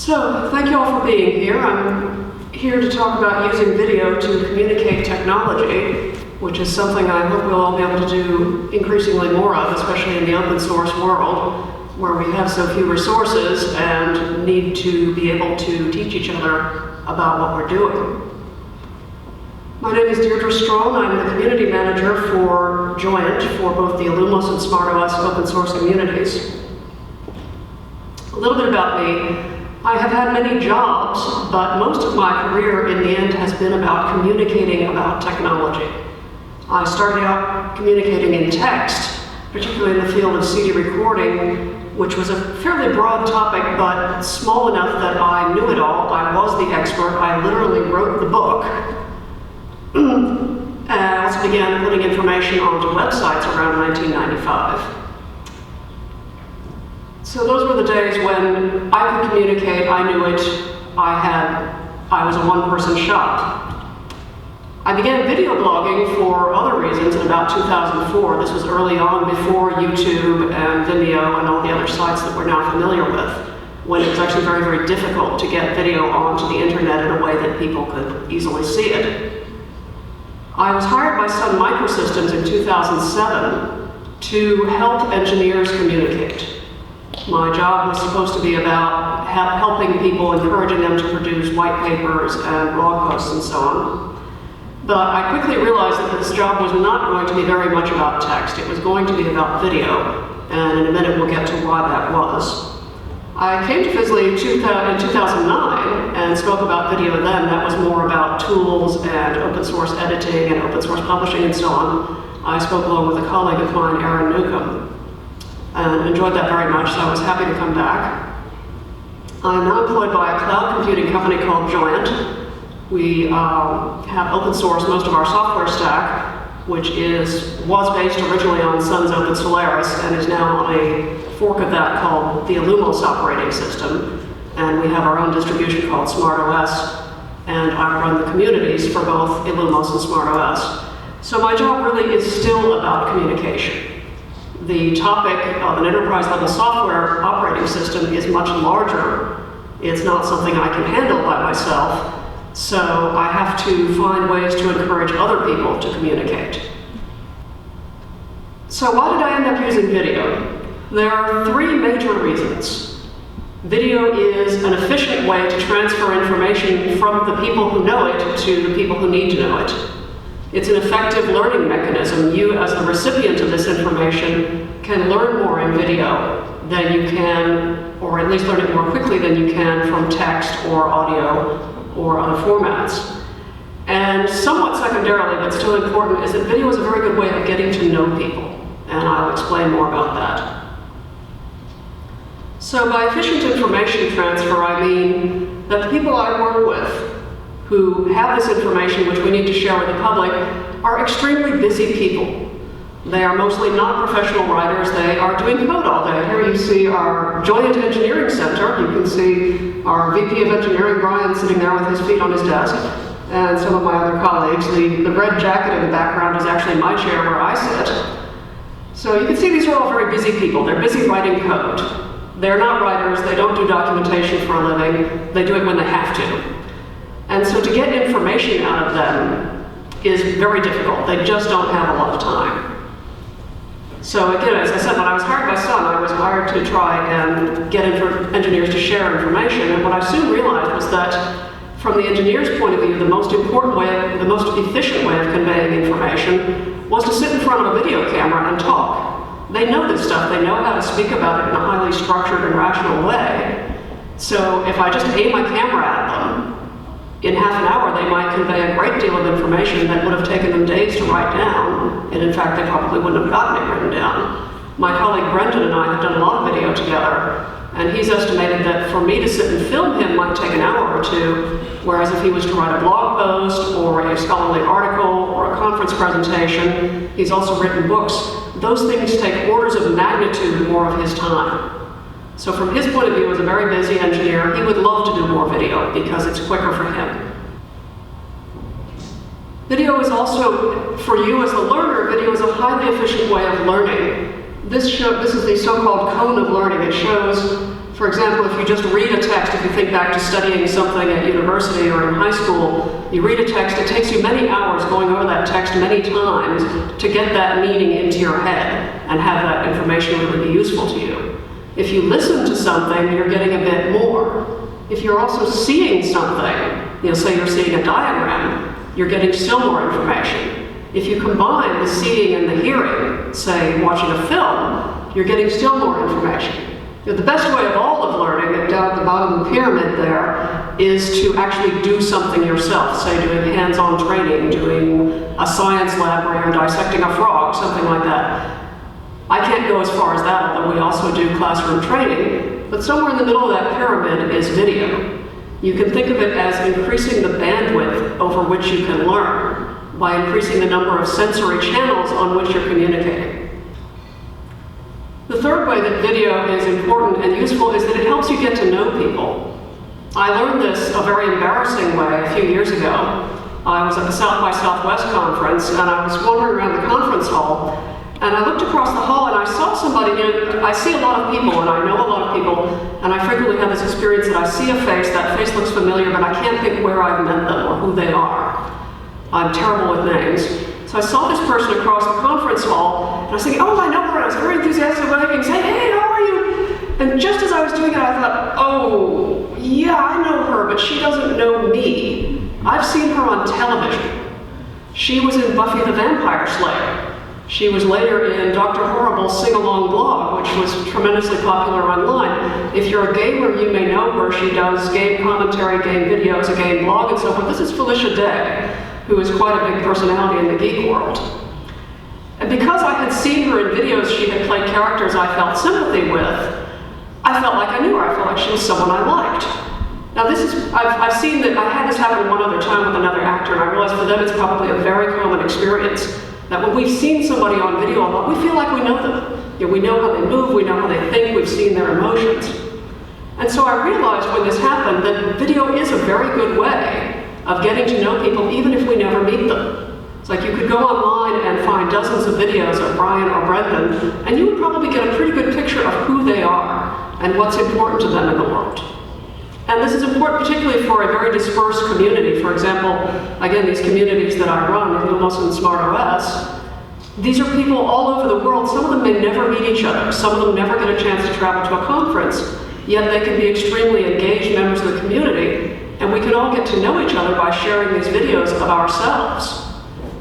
So, thank you all for being here. I'm here to talk about using video to communicate technology, which is something I hope we'll all be able to do increasingly more of, especially in the open source world, where we have so few resources and need to be able to teach each other about what we're doing. My name is Deirdré Straughan. I'm the community manager for Joint for both the Illumos and SmartOS open source communities. A little bit about me. I have had many jobs, but most of my career in the end has been about communicating about technology. I started out communicating in text, particularly in the field of CD recording, which was a fairly broad topic, but small enough that I knew it all. I was the expert. I literally wrote the book. And I also began putting information onto websites around 1995. So those were the days when I could communicate, I knew it, I was a one-person shop. I began video blogging for other reasons in about 2004. This was early on, before YouTube and Vimeo and all the other sites that we're now familiar with, when it was actually very, very difficult to get video onto the internet in a way that people could easily see it. I was hired by Sun Microsystems in 2007 to help engineers communicate. My job was supposed to be about helping people, encouraging them to produce white papers and blog posts and so on. But I quickly realized that this job was not going to be very much about text. It was going to be about video, and in a minute we'll get to why that was. I came to FISL in 2009 and spoke about video then. That was more about tools and open source editing and open source publishing and so on. I spoke along with a colleague of mine, Aaron Newcomb, and enjoyed that very much, so I was happy to come back. I'm now employed by a cloud computing company called Joint. We have open source most of our software stack, which was based originally on Sun's Open Solaris and is now on a fork of that called the Illumos operating system. And we have our own distribution called SmartOS, and I run the communities for both Illumos and SmartOS. So my job really is still about communication. The topic of an enterprise-level software operating system is much larger. It's not something I can handle by myself, so I have to find ways to encourage other people to communicate. So why did I end up using video? There are three major reasons. Video is an efficient way to transfer information from the people who know it to the people who need to know it. It's an effective learning mechanism. You, as the recipient of this information, can learn more in video than you can, or at least learn it more quickly than you can from text or audio or other formats. And somewhat secondarily, but still important, is that video is a very good way of getting to know people, and I'll explain more about that. So by efficient information transfer, I mean that the people I work with who have this information, which we need to share with the public, are extremely busy people. They are mostly not professional writers. They are doing code all day. Here you see our Joint Engineering Center. You can see our VP of Engineering, Brian, sitting there with his feet on his desk, and some of my other colleagues. The red jacket in the background is actually my chair where I sit. So you can see these are all very busy people. They're busy writing code. They're not writers. They don't do documentation for a living. They do it when they have to. And so to get information out of them is very difficult. They just don't have a lot of time. So again, as I said, when I was hired by Sun, I was hired to try and get engineers to share information. And what I soon realized was that from the engineer's point of view, the most important way, the most efficient way of conveying information was to sit in front of a video camera and talk. They know this stuff. They know how to speak about it in a highly structured and rational way. So if I just aim my camera at them, in half an hour, they might convey a great deal of information that would have taken them days to write down, and in fact, they probably wouldn't have gotten it written down. My colleague Brendan and I have done a lot of video together, and he's estimated that for me to sit and film him might take an hour or two, whereas if he was to write a blog post, or a scholarly article, or a conference presentation, he's also written books. Those things take orders of magnitude more of his time. So from his point of view, as a very busy engineer, he would love to do more video because it's quicker for him. Video is also, for you as the learner, video is a highly efficient way of learning. This is the so-called cone of learning. It shows For example, if you just read a text, if you think back to studying something at university or in high school, you read a text, it takes you many hours going over that text many times to get that meaning into your head and have that information really be useful to you. If you listen to something, you're getting a bit more. If you're also seeing something, say you're seeing a diagram, you're getting still more information. If you combine the seeing and the hearing, say watching a film, you're getting still more information. The best way of all of learning, down at the bottom of the pyramid there, is to actually do something yourself, say doing hands-on training, doing a science lab where you're dissecting a frog, something like that. I can't go as far as that, although we also do classroom training, but somewhere in the middle of that pyramid is video. You can think of it as increasing the bandwidth over which you can learn by increasing the number of sensory channels on which you're communicating. The third way that video is important and useful is that it helps you get to know people. I learned this a very embarrassing way a few years ago. I was at the South by Southwest conference, and I was wandering around the conference hall, and I looked across the hall and I saw somebody, I see a lot of people and I know a lot of people, and I frequently have this experience that I see a face, that face looks familiar, but I can't think where I've met them or who they are. I'm terrible with names. So I saw this person across the conference hall, and I was thinking, oh, I know her, and I was very enthusiastic about it, saying, hey, how are you? And just as I was doing it, I thought, oh, yeah, I know her, but she doesn't know me. I've seen her on television. She was in Buffy the Vampire Slayer. She was later in Dr. Horrible's sing-along blog, which was tremendously popular online. If you're a gamer, you may know her. She does game commentary, game videos, a game blog, and so forth. This is Felicia Day, who is quite a big personality in the geek world. And because I had seen her in videos she had played characters I felt sympathy with, I felt like I knew her. I felt like she was someone I liked. Now I've seen that, I had this happen one other time with another actor, and I realized for them it's probably a very common experience, that when we've seen somebody on video a lot, we feel like we know them. We know how they move, we know how they think, we've seen their emotions. And so I realized when this happened that video is a very good way of getting to know people even if we never meet them. It's like you could go online and find dozens of videos of Brian or Brendan, and you would probably get a pretty good picture of who they are and what's important to them in the world. And this is important particularly for a very dispersed community. For example, again, these communities that I run, Lumos and SmartOS, these are people all over the world. Some of them may never meet each other. Some of them never get a chance to travel to a conference, yet they can be extremely engaged members of the community. And we can all get to know each other by sharing these videos of ourselves.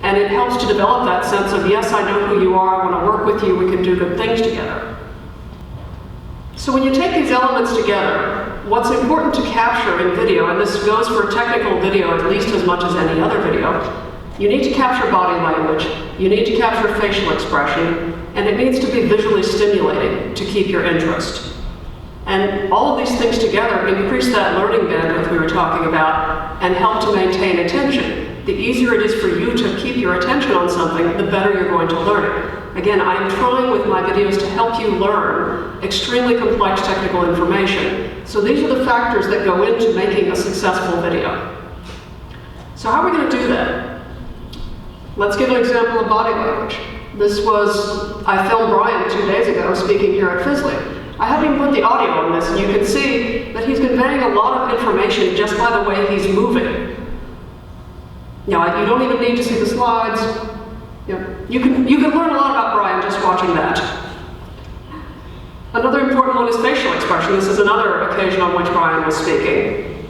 And it helps to develop that sense of, yes, I know who you are, I want to work with you, we can do good things together. So when you take these elements together, what's important to capture in video, and this goes for technical video at least as much as any other video, you need to capture body language, you need to capture facial expression, and it needs to be visually stimulating to keep your interest. And all of these things together increase that learning bandwidth we were talking about and help to maintain attention. The easier it is for you to keep your attention on something, the better you're going to learn it. Again, I am trying with my videos to help you learn extremely complex technical information. So these are the factors that go into making a successful video. So how are we going to do that? Let's give an example of body language. I filmed Brian 2 days ago speaking here at FISL. I haven't even put the audio on this, and you can see that he's conveying a lot of information just by the way he's moving. Now, you don't even need to see the slides. You can learn a lot about Brian just watching that. Another important one is facial expression. This is another occasion on which Brian was speaking.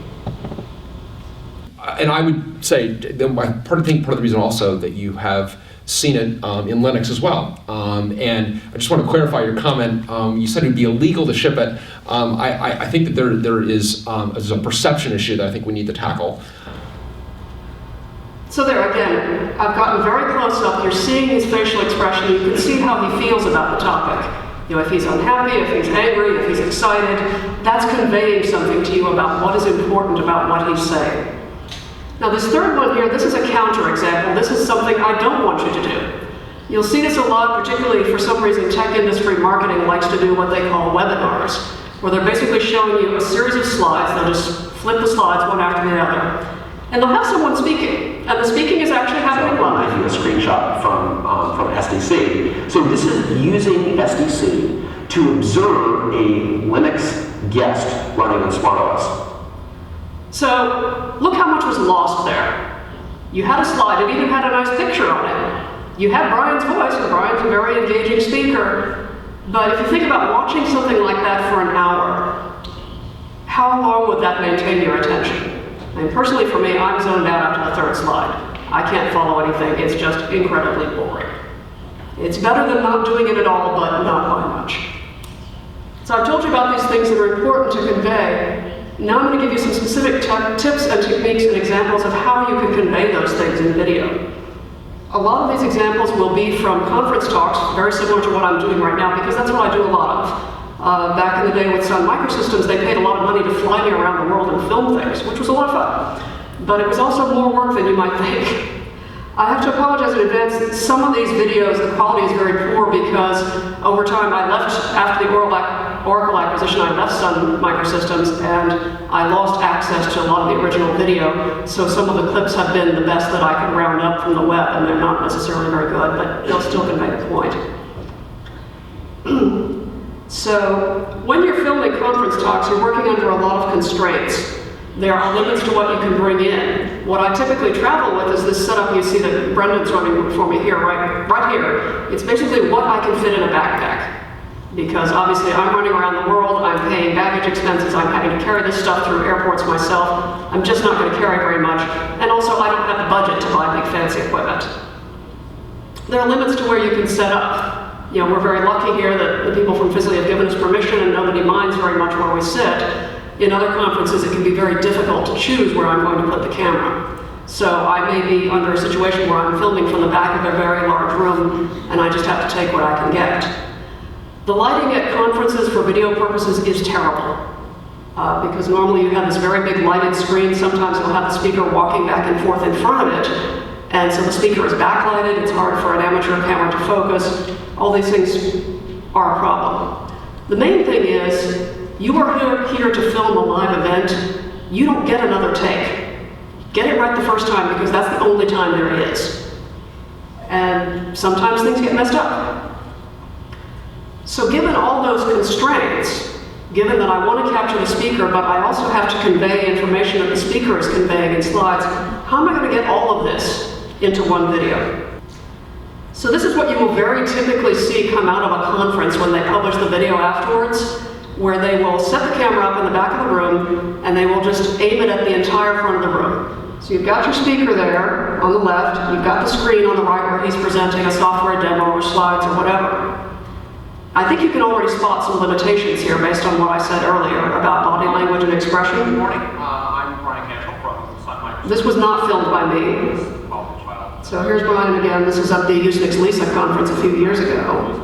And I would say, part of the reason also that you have seen it in Linux as well. And I just want to clarify your comment. You said it would be illegal to ship it. I think that there's a perception issue that I think we need to tackle. So there again, I've gotten very close up. You're seeing his facial expression. You can see how he feels about the topic. If he's unhappy, if he's angry, if he's excited, that's conveying something to you about what is important about what he's saying. Now this third one here, this is a counter example. This is something I don't want you to do. You'll see this a lot, particularly for some reason tech industry marketing likes to do what they call webinars, where they're basically showing you a series of slides. They'll just flip the slides one after the other. And they'll have someone speaking, and the speaking is actually happening live. I'm using a screenshot from SDC. So this is using SDC to observe a Linux guest running on SmartOS. So look how much was lost there. You had a slide, it even had a nice picture on it. You had Brian's voice, and Brian's a very engaging speaker. But if you think about watching something like that for an hour, how long would that maintain your attention? I mean, personally for me, I'm zoned out after the third slide. I can't follow anything, it's just incredibly boring. It's better than not doing it at all, but not by much. So I've told you about these things that are important to convey. Now I'm going to give you some specific tips and techniques and examples of how you can convey those things in video. A lot of these examples will be from conference talks, very similar to what I'm doing right now, because that's what I do a lot of. Back in the day with Sun Microsystems, they paid a lot of money to fly me around the world and film things, which was a lot of fun. But it was also more work than you might think. I have to apologize in advance. Some of these videos, the quality is very poor because over time I left, after the Oracle acquisition, I left Sun Microsystems and I lost access to a lot of the original video. So some of the clips have been the best that I could round up from the web, and they're not necessarily very good, but they'll still convey the point. So when you're filming conference talks, you're working under a lot of constraints. There are limits to what you can bring in. What I typically travel with is this setup you see that Brendan's running for me here, right here. It's basically what I can fit in a backpack. Because obviously I'm running around the world, I'm paying baggage expenses, I'm having to carry this stuff through airports myself. I'm just not going to carry very much. And also I don't have the budget to buy big fancy equipment. There are limits to where you can set up. You know, we're very lucky here that the people from FISL have given us permission and nobody minds very much where we sit. In other conferences, it can be very difficult to choose where I'm going to put the camera. So I may be under a situation where I'm filming from the back of a very large room, and I just have to take what I can get. The lighting at conferences for video purposes is terrible, because normally you have this very big lighted screen. Sometimes you'll have the speaker walking back and forth in front of it, and so the speaker is backlighted. It's hard for an amateur camera to focus. All these things are a problem. The main thing is, you are here to film a live event. You don't get another take. Get it right the first time, because that's the only time there is. And sometimes things get messed up. So given all those constraints, given that I want to capture the speaker, but I also have to convey information that the speaker is conveying in slides, how am I going to get all of this into one video? So this is what you will very typically see come out of a conference when they publish the video afterwards, where they will set the camera up in the back of the room and they will just aim it at the entire front of the room. So you've got your speaker there on the left, you've got the screen on the right where he's presenting a software demo or slides or whatever. I think you can already spot some limitations here based on what I said earlier about body language and expression. Good morning, I'm Brian Cantrell from Sun Microsystems. This was not filmed by me. So here's Brian again. This is at the Usenix Lisa conference a few years ago.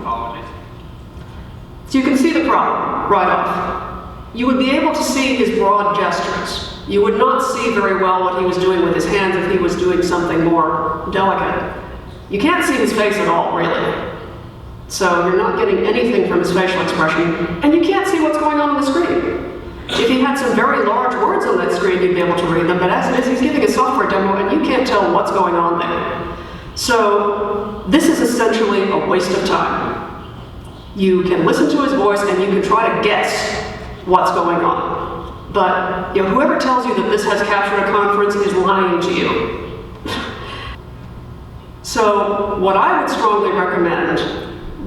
So you can see the problem right off. You would be able to see his broad gestures. You would not see very well what he was doing with his hands if he was doing something more delicate. You can't see his face at all, really. So you're not getting anything from his facial expression, and you can't see what's going on the screen. If he had some very large words on that screen, you'd be able to read them, but as it is, he's giving a software demo, and you can't tell what's going on there. So this is essentially a waste of time. You can listen to his voice and you can try to guess what's going on. But whoever tells you that this has captured a conference is lying to you. So what I would strongly recommend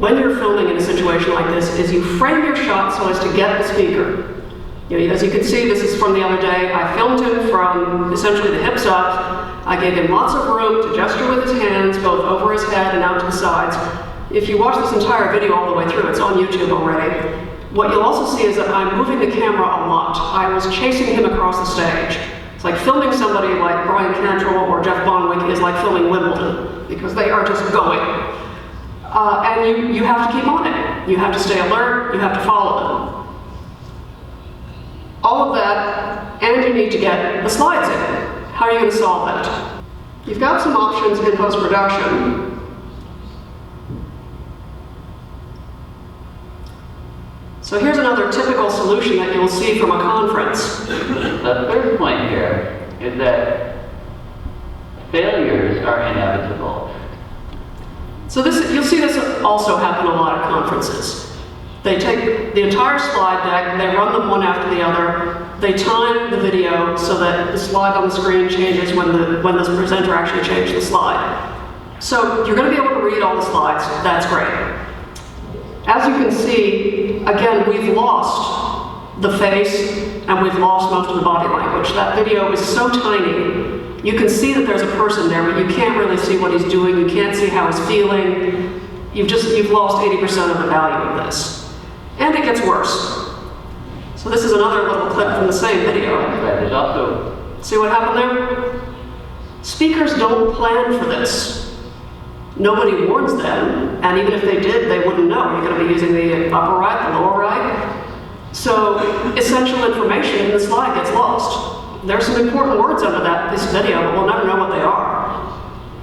when you're filming in a situation like this is you frame your shot so as to get the speaker. As you can see, this is from the other day. I filmed him from essentially the hips up. I gave him lots of room to gesture with his hands, both over his head and out to the sides. If you watch this entire video all the way through, it's on YouTube already. What you'll also see is that I'm moving the camera a lot. I was chasing him across the stage. It's like filming somebody like Brian Cantrell or Jeff Bonwick is like filming Wimbledon, because they are just going. And you have to keep on it. You have to stay alert, you have to follow them. All of that, and you need to get the slides in. How are you going to solve that? You've got some options in post-production. So here's another typical solution that you'll see from a conference. The third point here is that failures are inevitable. So you'll see this also happen a lot at conferences. They take the entire slide deck, they run them one after the other, they time the video so that the slide on the screen changes when the presenter actually changed the slide. So you're going to be able to read all the slides, that's great. As you can see, again, we've lost the face and we've lost most of the body language. That video is so tiny, you can see that there's a person there, but you can't really see what he's doing, you can't see how he's feeling. You've lost 80% of the value of this. And it gets worse. So this is another little clip from the same video. There's also... See what happened there? Speakers don't plan for this. Nobody warns them, and even if they did, they wouldn't know. You're going to be using the upper right, the lower right. So essential information in the slide gets lost. There's some important words under this video, but we'll never know what they are.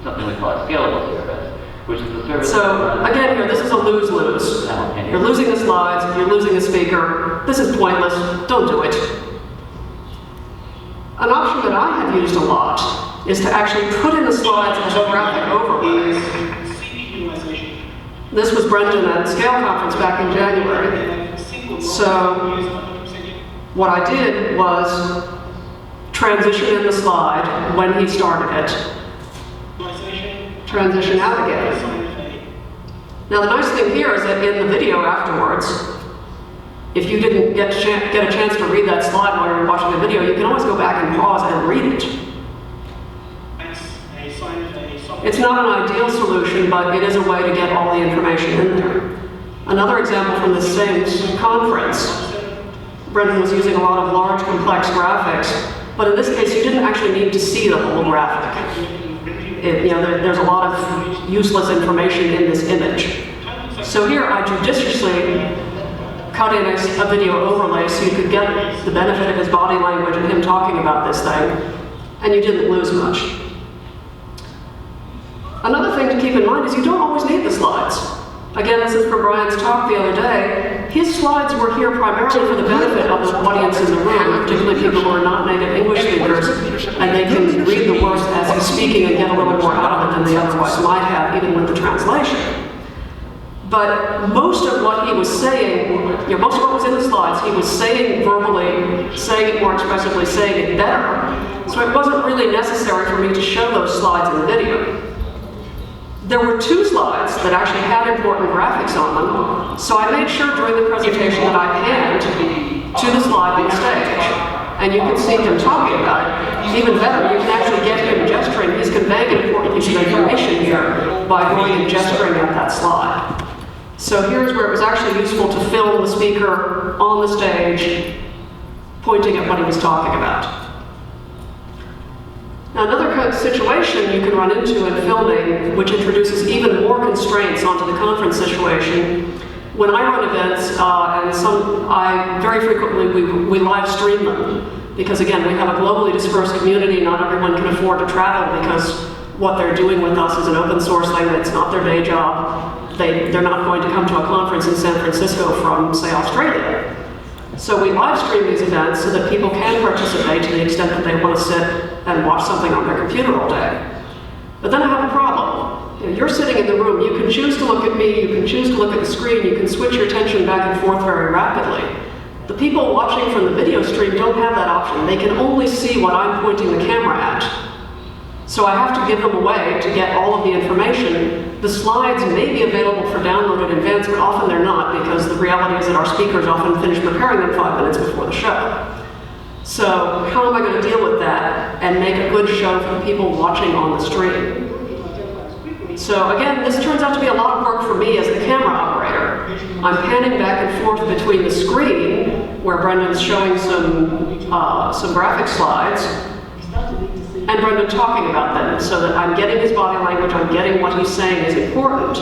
Something we call a scalable service, which is a service... So again here, this is a lose-lose. You're losing the slides, you're losing the speaker. This is pointless, don't do it. An option that I have used a lot is to actually put in the slides as a graphic overlay. This was Brendan at the Scale Conference back in January. So what I did was transition in the slide when he started it. Transition out again. Now the nice thing here is that in the video afterwards, if you didn't get a chance to read that slide while you were watching the video, you can always go back and pause and read it. It's not an ideal solution, but it is a way to get all the information in there. Another example from the same conference, Brendan was using a lot of large, complex graphics, but in this case, you didn't actually need to see the whole graphic. There's a lot of useless information in this image. So here, I judiciously cut in a video overlay so you could get the benefit of his body language and him talking about this thing, and you didn't lose much. Another thing to keep in mind is you don't always need the slides. Again, this is from Brian's talk the other day. His slides were here primarily for the benefit of the audience in the room, particularly people who are not native English speakers, and they can read the words as he's speaking and get a little more out of it than they otherwise might have, even with the translation. But most of what he was saying, most of what was in the slides, he was saying verbally, saying it more expressively, saying it better. So it wasn't really necessary for me to show those slides in the video. There were two slides that actually had important graphics on them, so I made sure during the presentation that I panned to the slide on stage. And you can see him talking about it. Even better, you can actually get him gesturing. He's conveying an important piece of information here by going and gesturing at that slide. So here's where it was actually useful to film the speaker on the stage, pointing at what he was talking about. Now, another kind of situation you can run into in filming, which introduces even more constraints onto the conference situation, when I run events, I very frequently we live stream them, because again, we have a globally dispersed community. Not everyone can afford to travel because what they're doing with us is an open source thing that's not their day job. They're not going to come to a conference in San Francisco from, say, Australia. So we live stream these events so that people can participate to the extent that they want to sit and watch something on their computer all day. But then I have a problem. You're sitting in the room, you can choose to look at me, you can choose to look at the screen, you can switch your attention back and forth very rapidly. The people watching from the video stream don't have that option. They can only see what I'm pointing the camera at. So I have to give them a way to get all of the information. The slides may be available for download in advance, but often they're not, because the reality is that our speakers often finish preparing them 5 minutes before the show. So how am I going to deal with that and make a good show for the people watching on the stream? So again, this turns out to be a lot of work for me as the camera operator. I'm panning back and forth between the screen, where Brendan's showing some graphic slides, and Brendan talking about them, so that I'm getting his body language, I'm getting what he's saying is important.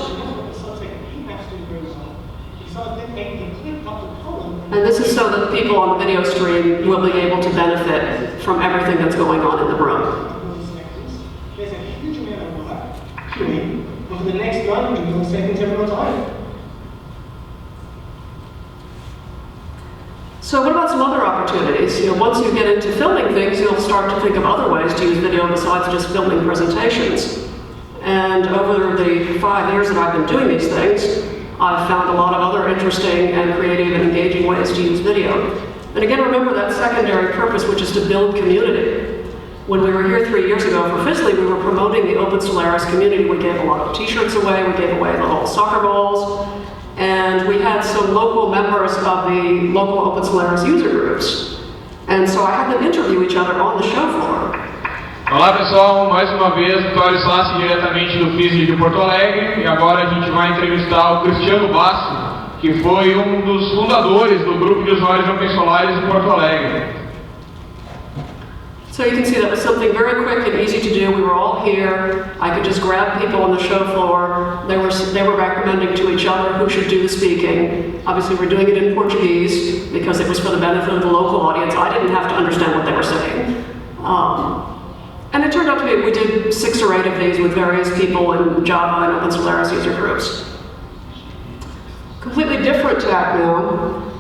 And this is so that the people on the video stream will be able to benefit from everything that's going on in the room. There's a huge amount of work actually over the next 90 milliseconds everyone's on. So what about some other opportunities? Once you get into filming things, you'll start to think of other ways to use video besides just filming presentations. And over the 5 years that I've been doing these things, I've found a lot of other interesting and creative and engaging ways to use video. And again, remember that secondary purpose, which is to build community. When we were here 3 years ago for FISL, we were promoting the Open Solaris community. We gave a lot of t-shirts away, we gave away little soccer balls, and we had some local members of the local Open Solaris user groups. And so I had them interview each other on the show floor. Olá pessoal, mais uma vez, Vitório Slassi diretamente do FISL de Porto Alegre, e agora a gente vai entrevistar o Cristiano Basso, que foi dos fundadores do grupo de usuários de Open Solaris em Porto Alegre. So you can see that was something very quick and easy to do. We were all here. I could just grab people on the show floor. They were recommending to each other who should do the speaking. Obviously, we're doing it in Portuguese because it was for the benefit of the local audience. I didn't have to understand what they were saying. And it turned out to be, we did 6 or 8 of these with various people in Java and Open Solaris user groups. Completely different tack now.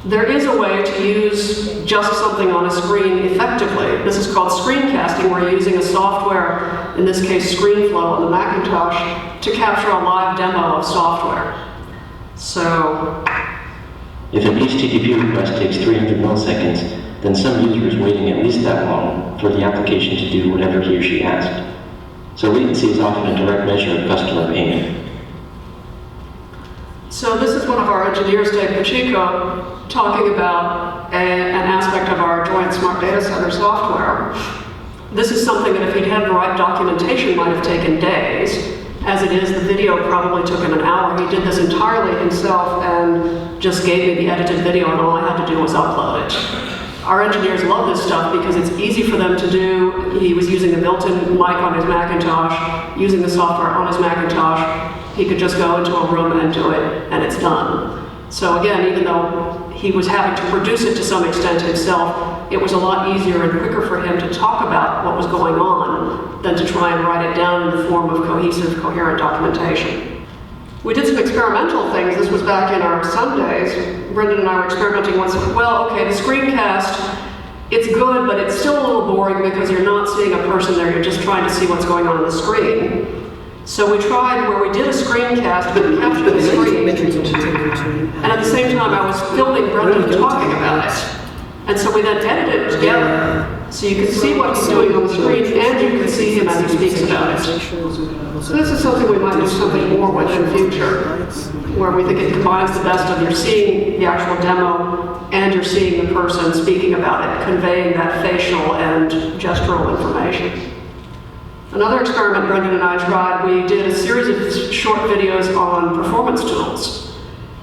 There is a way to use just something on a screen effectively. This is called screencasting, where you're using a software, in this case ScreenFlow on the Macintosh, to capture a live demo of software. So, if an HTTP request takes 300 milliseconds, then some user is waiting at least that long for the application to do whatever he or she asked. So latency is often a direct measure of customer payment. So this is one of our engineers, Dave Pacheco, talking about an aspect of our joint smart data center software. This is something that if he'd had the right documentation might have taken days. As it is, the video probably took him an hour. He did this entirely himself and just gave me the edited video, and all I had to do was upload it. Our engineers love this stuff because it's easy for them to do. He was using a built-in mic on his Macintosh, using the software on his Macintosh. He could just go into a room and do it, and it's done. So again, even though he was having to produce it to some extent himself, it was a lot easier and quicker for him to talk about what was going on than to try and write it down in the form of cohesive, coherent documentation. We did some experimental things. This was back in our Sundays. Brendan and I were experimenting once. Well, okay, the screencast, it's good, but it's still a little boring because you're not seeing a person there. You're just trying to see what's going on the screen. So we tried where we did a screencast, but captured the screen. And at the same time, I was filming Brendan talking about it. And so we then edited it together. So you can see what he's doing on the screen, and you can see him as he speaks about it. So this is something we might do something more with in the future, where we think it combines the best of you're seeing the actual demo, and you're seeing the person speaking about it, conveying that facial and gestural information. Another experiment Brendan and I tried, we did a series of short videos on performance tools.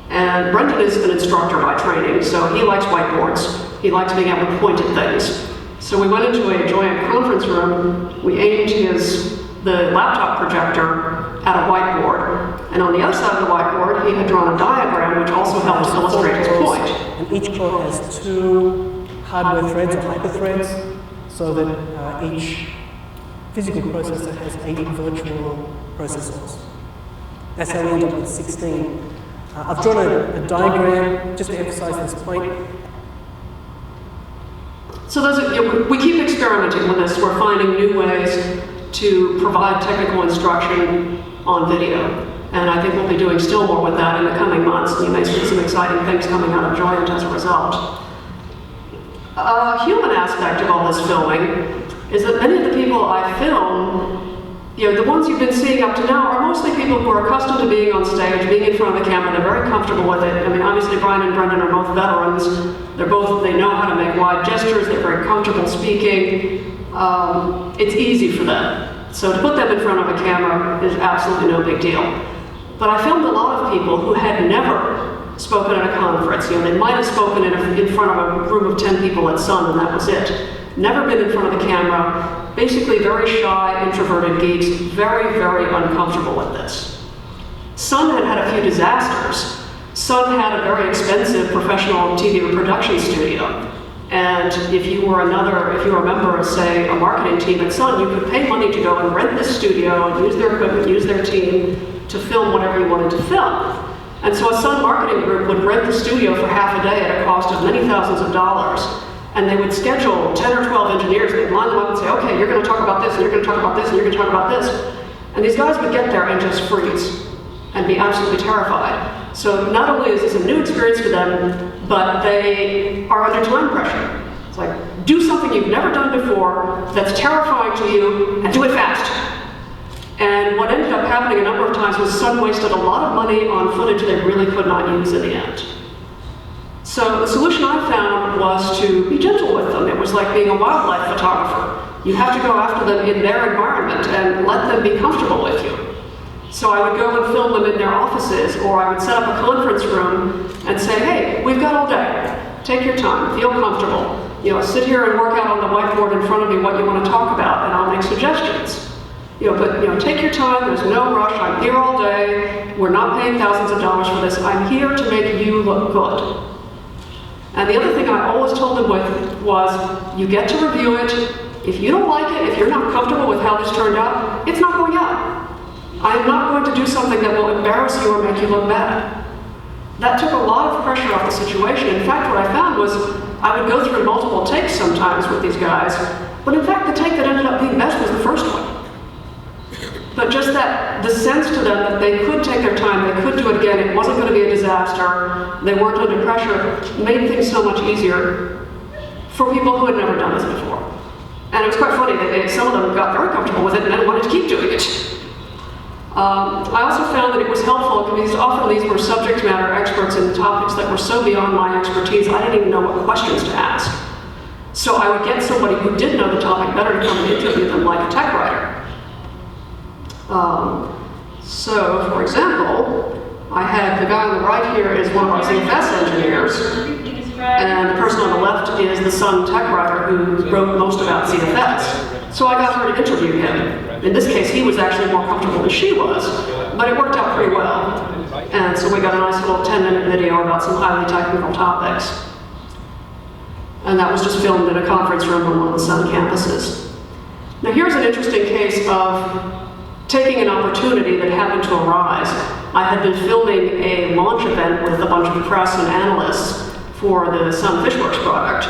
And Brendan is an instructor by training, so he likes whiteboards. He likes being able to point at things. So we went into a joint conference room, we aimed the laptop projector at a whiteboard, and on the other side of the whiteboard, he had drawn a diagram which also helped to illustrate his point. And each core has 2 hardware threads or hyperthreads, so that each physical processor has 8 virtual processors. That's how we end up with 16. I've drawn a diagram just to emphasize this point. So we keep experimenting with this. We're finding new ways to provide technical instruction on video. And I think we'll be doing still more with that in the coming months. You may see some exciting things coming out of Joyent as a result. A human aspect of all this filming is that many of the people I film, the ones you've been seeing up to now are mostly people who are accustomed to being on stage, being in front of the camera. They're very comfortable with it. I mean, obviously Brian and Brendan are both veterans. They know how to make wide gestures. They're very comfortable speaking. It's easy for them. So to put them in front of a camera is absolutely no big deal. But I filmed a lot of people who had never spoken at a conference. They might have spoken in front of a room of 10 people at Sun, and that was it. Never been in front of the camera, basically very shy, introverted geeks, very, very uncomfortable with this. Sun had a few disasters. Sun had a very expensive professional TV production studio. And if you were a member of, say, a marketing team at Sun, you could pay money to go and rent this studio and use their equipment, use their team to film whatever you wanted to film. And so a Sun marketing group would rent the studio for half a day at a cost of many thousands of dollars. And they would schedule 10 or 12 engineers, they'd line them up and say, okay, you're gonna talk about this, and you're gonna talk about this, and you're gonna talk about this. And these guys would get there and just freeze and be absolutely terrified. So not only is this a new experience for them, but they are under time pressure. It's like, do something you've never done before that's terrifying to you, and do it fast. And what ended up happening a number of times was Sun wasted a lot of money on footage they really could not use in the end. So the solution I found was to be gentle with them. It was like being a wildlife photographer. You have to go after them in their environment and let them be comfortable with you. So I would go and film them in their offices, or I would set up a conference room and say, hey, we've got all day. Take your time, feel comfortable. Sit here and work out on the whiteboard in front of me what you want to talk about, and I'll make suggestions. But take your time, there's no rush, I'm here all day, we're not paying thousands of dollars for this, I'm here to make you look good. And the other thing I always told them with was, you get to review it. If you don't like it, if you're not comfortable with how this turned out, it's not going out. I am not going to do something that will embarrass you or make you look bad. That took a lot of pressure off the situation. In fact, what I found was I would go through multiple takes sometimes with these guys, but in fact the take that ended up being best was the first one. But just the sense to them that they could take their time, they could do it again, it wasn't going to be a disaster, they weren't under pressure, made things so much easier for people who had never done this before. And it was quite funny that some of them got very comfortable with it and then wanted to keep doing it. I also found that it was helpful because often these were subject matter experts in topics that were so beyond my expertise, I didn't even know what questions to ask. So I would get somebody who did know the topic better to come and interview them, like a tech writer. So, for example, I had the guy on the right here is one of our ZFS engineers, and the person on the left is the Sun tech writer who wrote most about ZFS. So I got her to interview him. In this case, he was actually more comfortable than she was, but it worked out pretty well. And so we got a nice little 10-minute video about some highly technical topics. And that was just filmed in a conference room on one of the Sun campuses. Now here's an interesting case of taking an opportunity that happened to arise. I had been filming a launch event with a bunch of press and analysts for the Sun Fishworks product.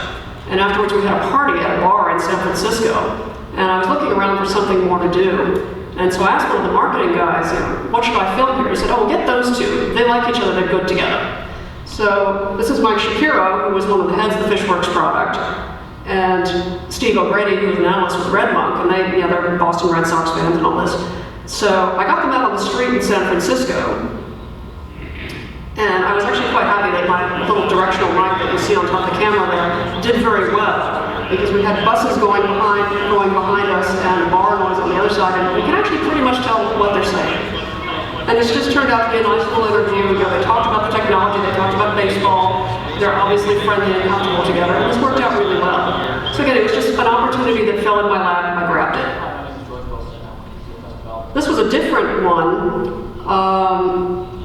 And afterwards we had a party at a bar in San Francisco. And I was looking around for something more to do. And so I asked one of the marketing guys, what should I film here? He said, oh, we'll get those two. They like each other, they're good together. So this is Mike Shapiro, who was one of the heads of the Fishworks product, and Steve O'Grady, who was an analyst with Red Monk, and they're Boston Red Sox fans and all this. So I got them out on the street in San Francisco, and I was actually quite happy that my little directional mic that you see on top of the camera there did very well, because we had buses going behind us and bar noise on the other side, and we can actually pretty much tell what they're saying. And it's just turned out to be a nice little interview. They talked about the technology, they talked about baseball, they're obviously friendly and comfortable together, and this worked out really well. So again, it was just an opportunity that fell in my lap, and I grabbed it. This was a different one.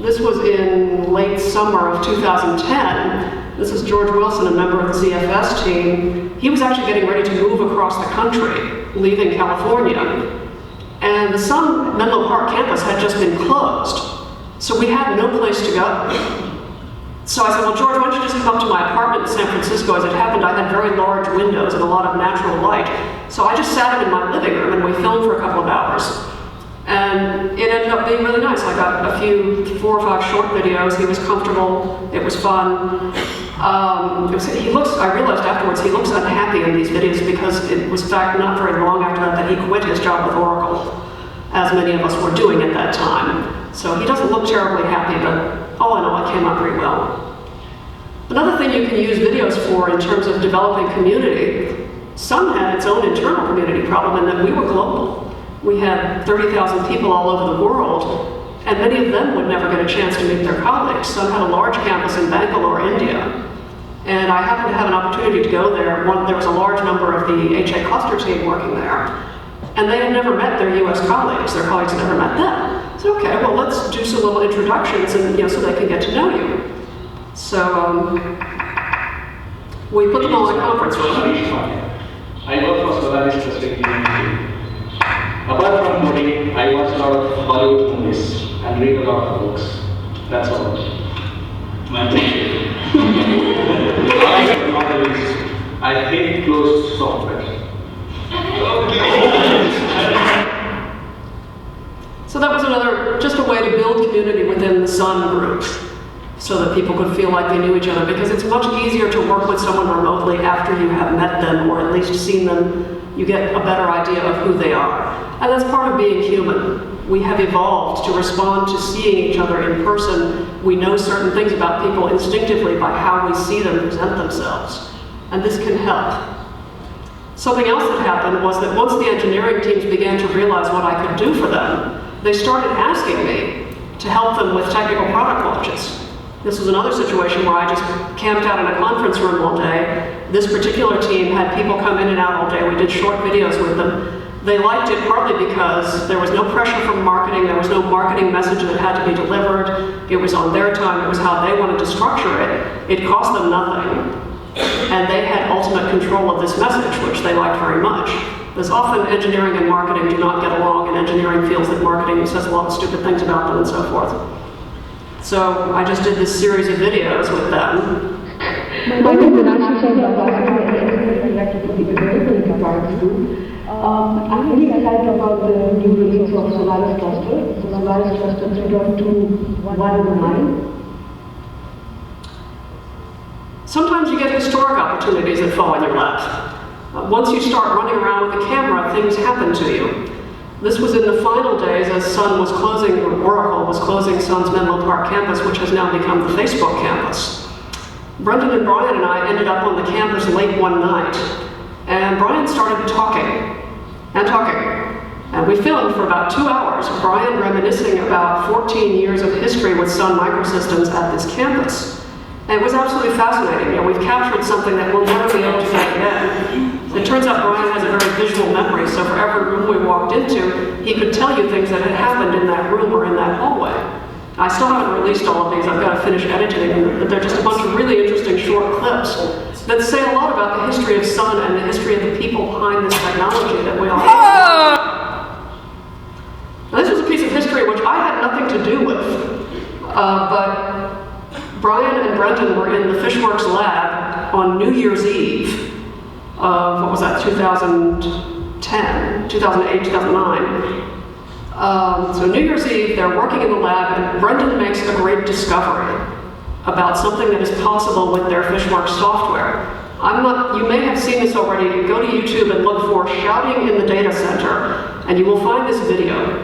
This was in late summer of 2010. This is George Wilson, a member of the ZFS team. He was actually getting ready to move across the country, leaving California. And the Sun Menlo Park campus had just been closed. So we had no place to go. So I said, well, George, why don't you just come up to my apartment in San Francisco? As it happened, I had very large windows and a lot of natural light. So I just sat him in my living room and we filmed for a couple of hours. And it ended up being really nice. I got a few 4 or 5 short videos. He was comfortable. It was fun. I realized afterwards he looks unhappy in these videos because it was in fact not very long after that he quit his job with Oracle, as many of us were doing at that time. So he doesn't look terribly happy, but all in all it came out pretty well. Another thing you can use videos for in terms of developing community, Sun had its own internal community problem in that we were global. We had 30,000 people all over the world, and many of them would never get a chance to meet their colleagues. Sun had a large campus in Bangalore, India, and I happened to have an opportunity to go there. There was a large number of the HA cluster team working there, and they had never met their US colleagues. Their colleagues had never met them. So okay, well let's do some little introductions and so they can get to know you. So we put them all in a conference room. I work for Solaris Perspective. Apart from coding, I watch a lot of Bollywood movies and read a lot of books. That's all. I hate closed software. So that was just a way to build community within the Sun group. so that people could feel like they knew each other, because it's much easier to work with someone remotely after you have met them or at least seen them. You get a better idea of who they are. And that's part of being human. We have evolved to respond to seeing each other in person. We know certain things about people instinctively by how we see them present themselves. And this can help. Something else that happened was that once the engineering teams began to realize what I could do for them, they started asking me to help them with technical product launches. This was another situation where I just camped out in a conference room all day. This particular team had people come in and out all day. We did short videos with them. They liked it partly because there was no pressure from marketing. There was no marketing message that had to be delivered. It was on their time. It was how they wanted to structure it. It cost them nothing. And they had ultimate control of this message, which they liked very much. Because often engineering and marketing do not get along, and engineering feels that marketing says a lot of stupid things about them and so forth. So I just did this series of videos with them. My name is I'm really excited about the new release of Solaris Cluster. So Solaris Cluster 3.2.1.9. Sometimes you get historic opportunities that fall in your lap. Once you start running around with a camera, things happen to you. This was in the final days as Sun was closing, or Oracle was closing Sun's Menlo Park campus, which has now become the Facebook campus. Brendan and Brian and I ended up on the campus late one night, and Brian started talking and talking. And we filmed for about 2 hours, Brian reminiscing about 14 years of history with Sun Microsystems at this campus. And it was absolutely fascinating. You know, we've captured something that we'll never be able to get again. It turns out Brian has a very visual memory, so for every room we walked into, he could tell you things that had happened in that room or in that hallway. I still haven't released all of these. I've got to finish editing them, but they're just a bunch of really interesting short clips that say a lot about the history of Sun and the history of the people behind this technology that we all have. Now, this was a piece of history which I had nothing to do with, but Brian and Brendan were in the Fishworks lab on New Year's Eve of, what was that, 2010, 2008, 2009. So New Year's Eve, they're working in the lab, and Brendan makes a great discovery about something that is possible with their Fishworks software. You may have seen this already. Go to YouTube and look for Shouting in the Data Center, and you will find this video.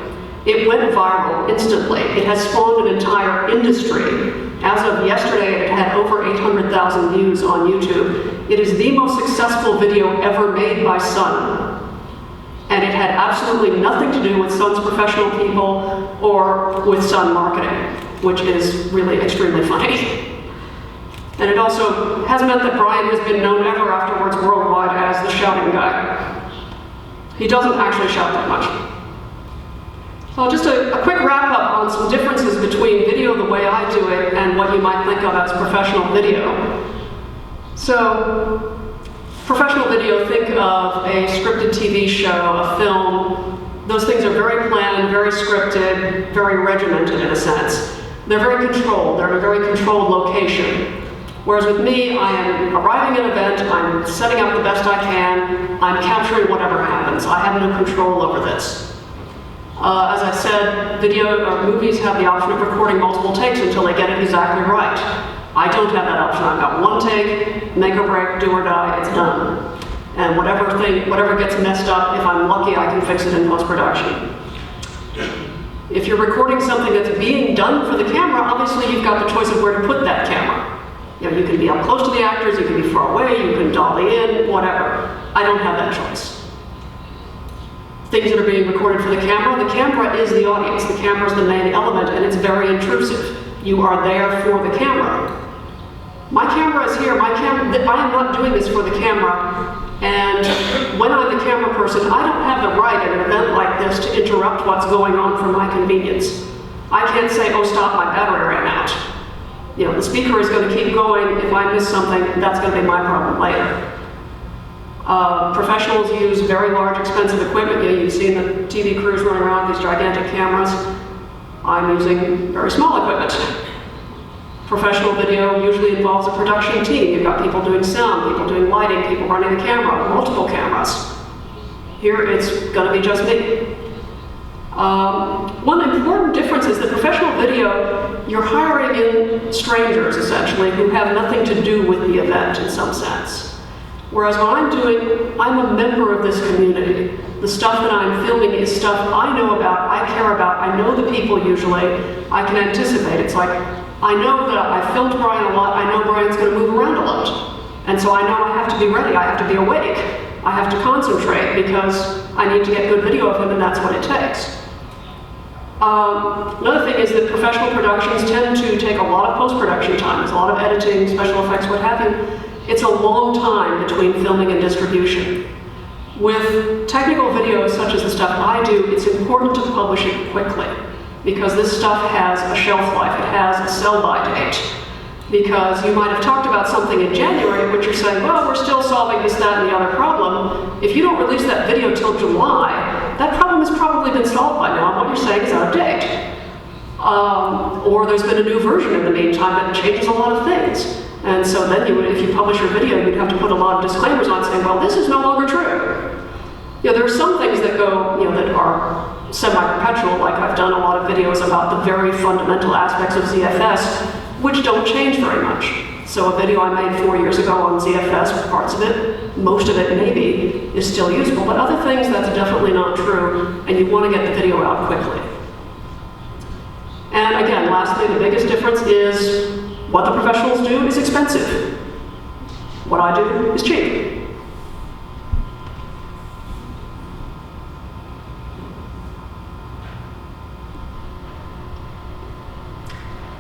It went viral instantly. It has spawned an entire industry. As of yesterday, it had over 800,000 views on YouTube. It is the most successful video ever made by Sun. And it had absolutely nothing to do with Sun's professional people or with Sun marketing, which is really extremely funny. And it also has meant that Brian has been known ever afterwards worldwide as the shouting guy. He doesn't actually shout that much. So just a quick wrap up on some differences between video the way I do it and what you might think of as professional video. So, professional video, think of a scripted TV show, a film. Those things are very planned, very scripted, very regimented in a sense. They're very controlled, they're in a very controlled location. Whereas with me, I am arriving at an event, I'm setting up the best I can, I'm capturing whatever happens. I have no control over this. As I said, video or movies have the option of recording multiple takes until they get it exactly right. I don't have that option. I've got one take, make or break, do or die, it's done. And whatever gets messed up, if I'm lucky, I can fix it in post-production. If you're recording something that's being done for the camera, obviously you've got the choice of where to put that camera. You know, you can be up close to the actors, you can be far away, you can dolly in, whatever. I don't have that choice. Things that are being recorded for the camera is the audience. The camera is the main element, and it's very intrusive. You are there for the camera. My camera is here. I am not doing this for the camera, and when I'm the camera person, I don't have the right at an event like this to interrupt what's going on for my convenience. I can't say, oh, stop, my battery ran out. You know, the speaker is going to keep going. If I miss something, that's going to be my problem later. Professionals use very large, expensive equipment. You know, you've seen the TV crews running around with these gigantic cameras. I'm using very small equipment. Professional video usually involves a production team. You've got people doing sound, people doing lighting, people running the camera, multiple cameras. Here it's going to be just me. One important difference is that professional video, you're hiring in strangers, essentially, who have nothing to do with the event in some sense. Whereas what I'm doing, I'm a member of this community. The stuff that I'm filming is stuff I know about, I care about, I know the people usually, I can anticipate. It's like, I know that I filmed Brian a lot, I know Brian's going to move around a lot. And so I know I have to be ready, I have to be awake, I have to concentrate because I need to get good video of him and that's what it takes. Another thing is that professional productions tend to take a lot of post-production time. There's a lot of editing, special effects, what have you. It's a long time between filming and distribution. With technical videos such as the stuff I do, it's important to publish it quickly because this stuff has a shelf life, it has a sell-by date. Because you might have talked about something in January, which you're saying, well, we're still solving this, that, and the other problem. If you don't release that video till July, that problem has probably been solved by now, and what you're saying is out of date. Or there's been a new version in the meantime that changes a lot of things. And so then you would, if you publish your video, you'd have to put a lot of disclaimers on saying, well, this is no longer true. You know, there are some things that go, you know, that are semi-perpetual, like I've done a lot of videos about the very fundamental aspects of ZFS, which don't change very much. So a video I made 4 years ago on ZFS, parts of it, most of it maybe, is still useful, but other things, that's definitely not true, and you want to get the video out quickly. And again, lastly, the biggest difference is what the professionals do is expensive. What I do is cheap.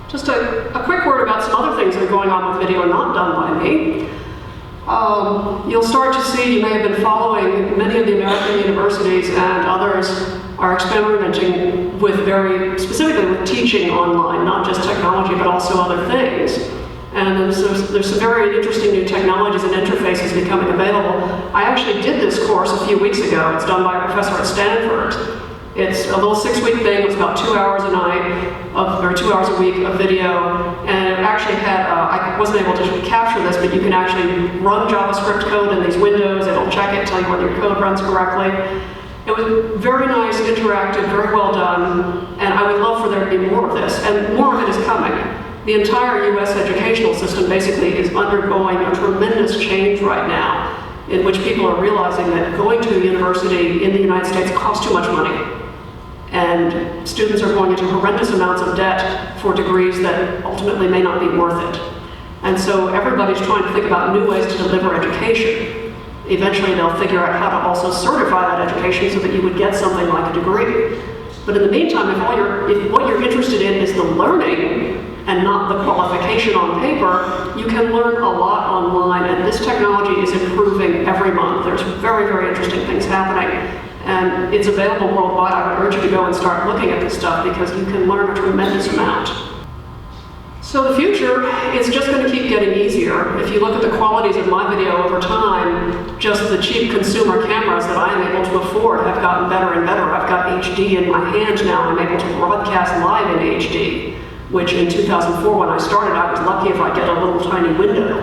Just a quick word about some other things that are going on with video not done by me. You'll start to see, you may have been following, many of the American universities and others are experimenting with specifically with teaching online, not just technology, but also other things. And there's some very interesting new technologies and interfaces becoming available. I actually did this course a few weeks ago. It's done by a professor at Stanford. It's a little 6-week thing. It was about 2 hours a night, or 2 hours a week of video. And it actually had, I wasn't able to capture this, but you can actually run JavaScript code in these windows. It'll check it, tell you whether your code runs correctly. It was very nice, interactive, very well done, and I would love for there to be more of this, and more of it is coming. The entire US educational system basically is undergoing a tremendous change right now, in which people are realizing that going to a university in the United States costs too much money. And students are going into horrendous amounts of debt for degrees that ultimately may not be worth it. And so everybody's trying to think about new ways to deliver education. Eventually they'll figure out how to also certify that education so that you would get something like a degree. But in the meantime, if what you're interested in is the learning and not the qualification on paper, you can learn a lot online, and this technology is improving every month. There's very, very interesting things happening, and it's available worldwide. I would urge you to go and start looking at this stuff because you can learn a tremendous amount. So the future is just going to keep getting easier. If you look at the qualities of my video over time, just the cheap consumer cameras that I am able to afford have gotten better and better. I've got HD in my hand now. I'm able to broadcast live in HD, which in 2004 when I started, I was lucky if I get a little tiny window.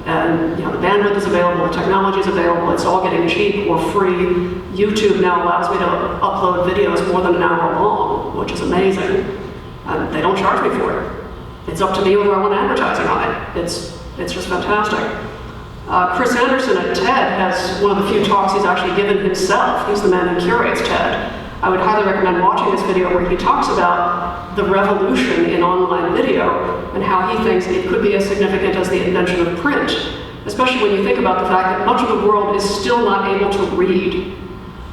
And you know, the bandwidth is available, the technology is available, it's all getting cheap or free. YouTube now allows me to upload videos more than an hour long, which is amazing. And they don't charge me for it. It's up to me whether I want advertising on it. It's just fantastic. Chris Anderson at TED has one of the few talks he's actually given himself. He's the man who curates TED. I would highly recommend watching this video where he talks about the revolution in online video and how he thinks it could be as significant as the invention of print, especially when you think about the fact that much of the world is still not able to read.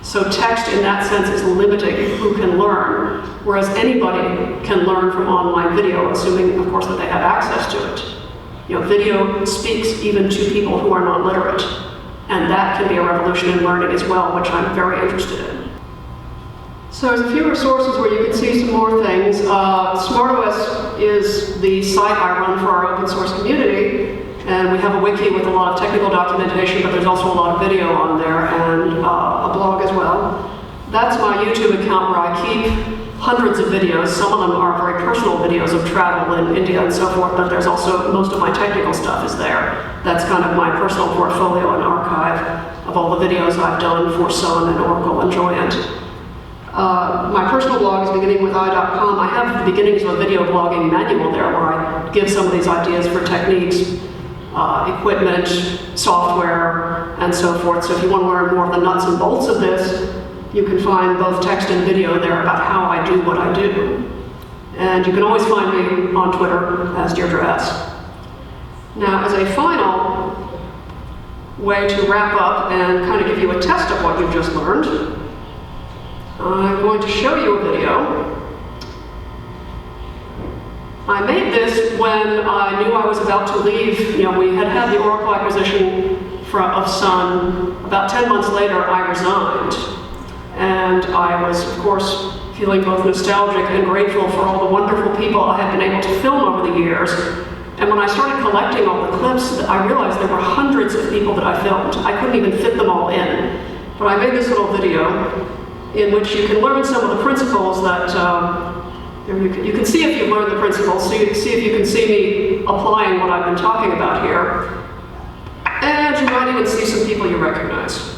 So text in that sense is limiting who can learn, whereas anybody can learn from online video, assuming, of course, that they have access to it. You know, video speaks even to people who are not literate, and that can be a revolution in learning as well, which I'm very interested in. So there's a few resources where you can see some more things. SmartOS is the site I run for our open source community, and we have a wiki with a lot of technical documentation, but there's also a lot of video on there and a blog as well. That's my YouTube account where I keep hundreds of videos. Some of them are very personal videos of travel in India and so forth, but there's also, most of my technical stuff is there. That's kind of my personal portfolio and archive of all the videos I've done for Sun and Oracle and Joyent. My personal blog is beginningwithI.com. I have the beginnings of a video blogging manual there where I give some of these ideas for techniques, equipment, software, and so forth. So if you want to learn more of the nuts and bolts of this, you can find both text and video there about how I do what I do. And you can always find me on Twitter as Deirdré S. Now, as a final way to wrap up and kind of give you a test of what you've just learned, I'm going to show you a video. I made this when I knew I was about to leave. You know, we had had the Oracle acquisition of Sun. About 10 months later, I resigned. And I was, of course, feeling both nostalgic and grateful for all the wonderful people I had been able to film over the years. And when I started collecting all the clips, I realized there were hundreds of people that I filmed. I couldn't even fit them all in. But I made this little video in which you can learn some of the principles that, you can see if you've learned the principles, see if you can see me applying what I've been talking about here. And you might even see some people you recognize.